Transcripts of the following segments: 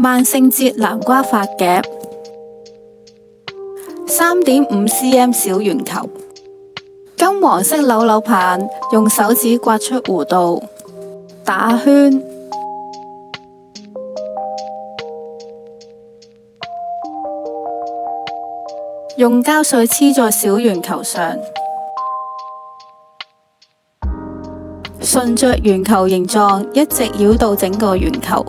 萬聖節南瓜髮夾，3.5cm 小圓球，金黃色扭扭棒，用手指刮出弧度，打圈，用膠水黐在小圓球上，順着圓球形狀一直繞到整個圓球，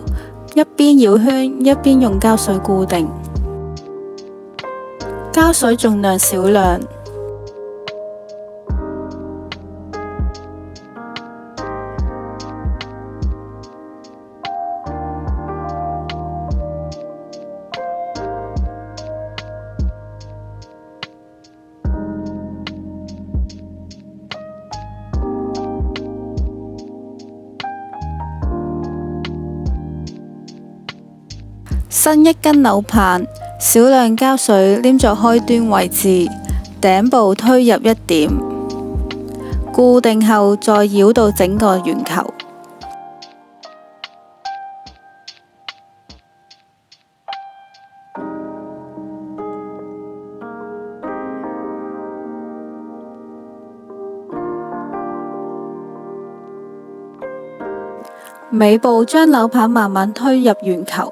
一邊繞圈一邊用膠水固定，膠水重量少量，伸一根扭棒，少量膠水黏在開端位置，頂部推入一點，固定後再繞到整個圓球。尾部將扭棒慢慢推入圓球。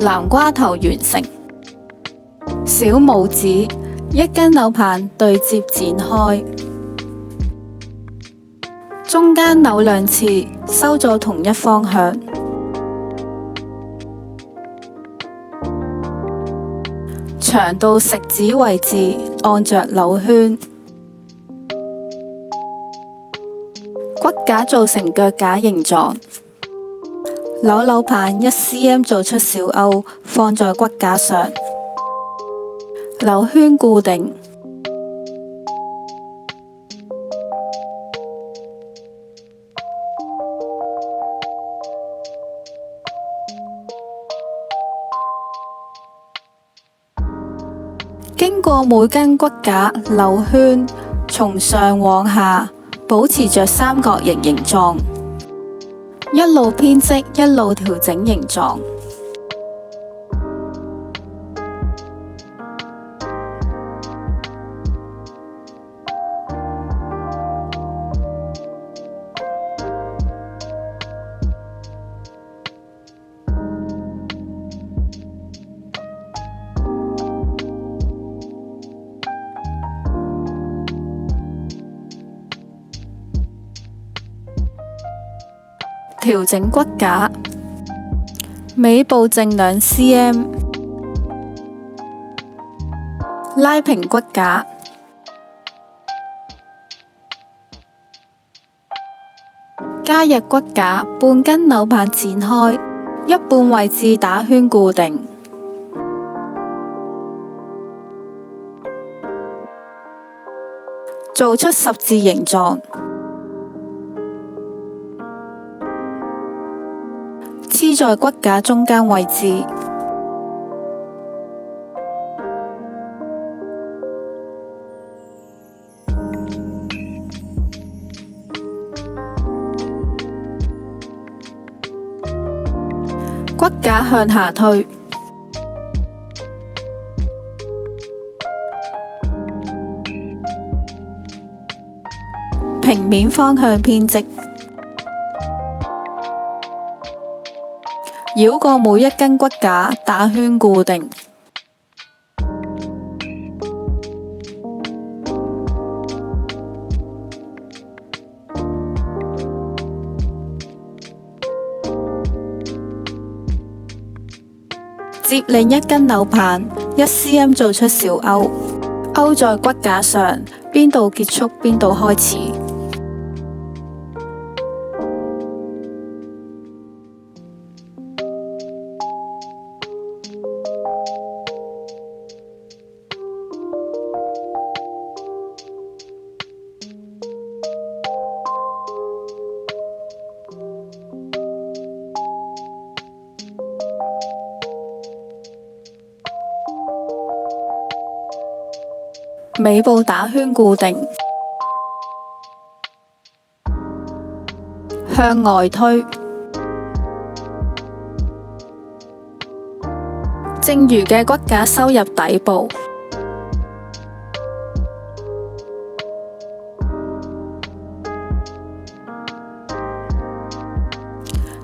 南瓜頭完成，小拇指一根扭棒對接展開，中間扭2次，收咗同一方向，長到食指位置按着扭圈，骨架做成腳架形狀。扭棒1cm 做出小勾，放在骨架上，扭圈固定。經過每根骨架扭圈，從上往下，保持着三角形形狀。一路編織，一路調整形狀。調整骨架，尾部剩2cm，拉平骨架，加入骨架，半根扭棒展開，一半位置打圈固定，做出十字形狀。黐在骨架中間位置，骨架向下推，平面方向編織。繞過每一根骨架，打圈固定。接另一根扭棒1cm做出小勾，勾在骨架上，邊度結束邊度開始。尾部打圈固定，向外推，剩餘嘅骨架收入底部，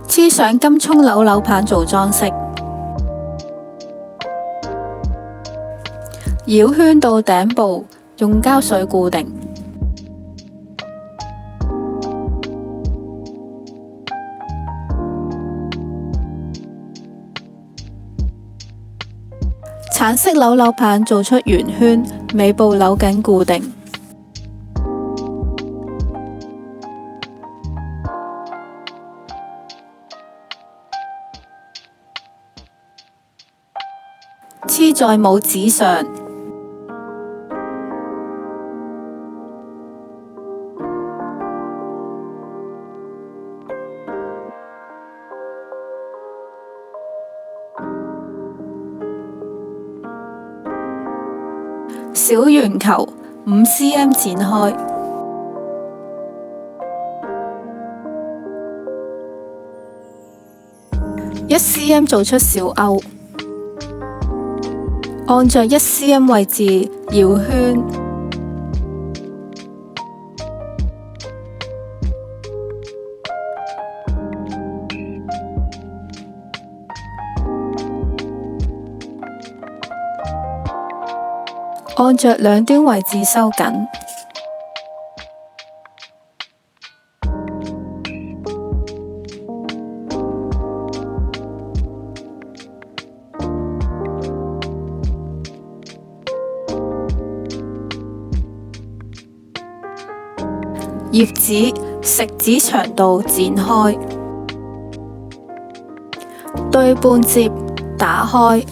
黐上金蔥扭棒做裝飾。繞圈到頂部，用膠水固定。橙色扭棒做出圓圈，尾部扭緊固定。黐在拇指上。小圓球5cm剪開，1cm 做出小勾，按着1cm位置繞圈，按着兩端位置收緊，葉子食指長度剪開，對半接打開。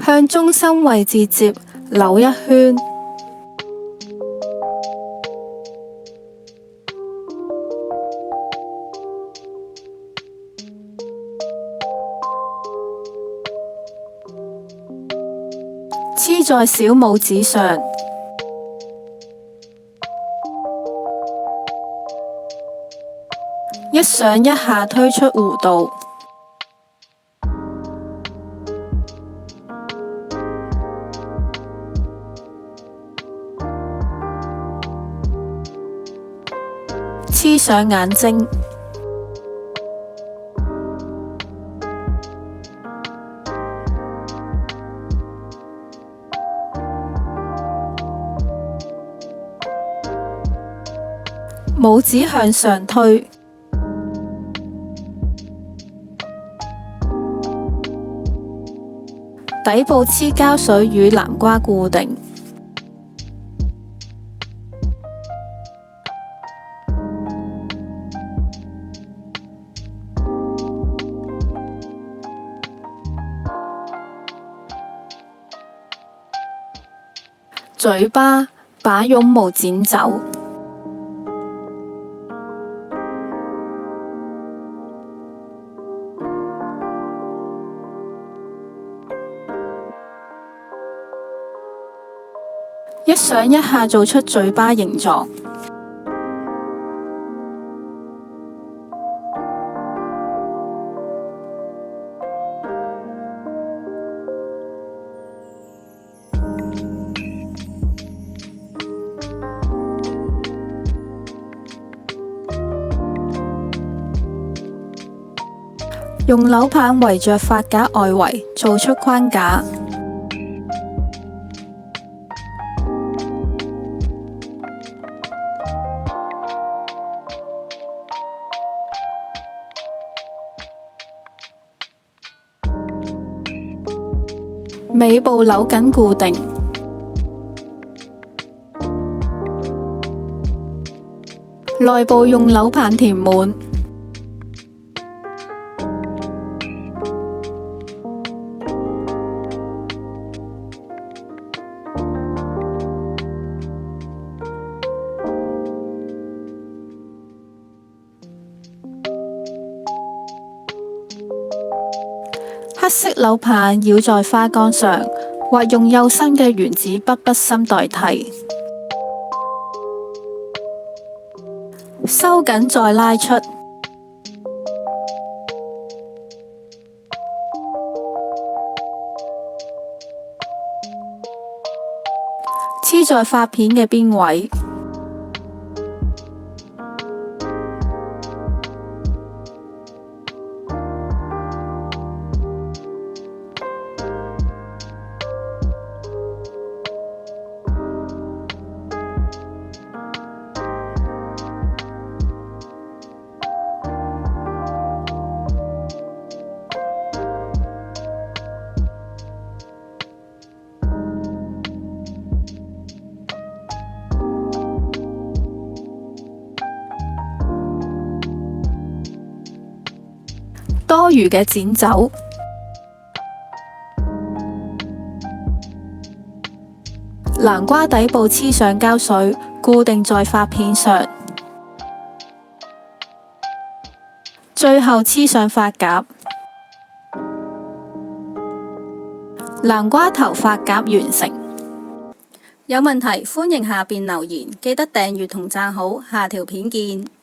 向中心位置接扭一圈，黐在小拇指上，一上一下推出弧度。黐上眼睛，拇指向上推，底部黐膠水與南瓜固定。嘴巴把絨毛剪走，一上一下做出嘴巴形狀。用扭棒圍着髮架外圍做出框架，尾部扭緊固定，內部用扭棒填滿。黑色扭棒繞在花桿上，或用幼身嘅原子筆筆芯代替。收緊再拉出，黐在發片嘅邊位。多餘嘅剪走，南瓜底部黐上膠水，固定在發片上，最後黐上髮夾。南瓜頭髮夾完成。有問題歡迎下邊留言，記得訂閱同讚好，下條片見。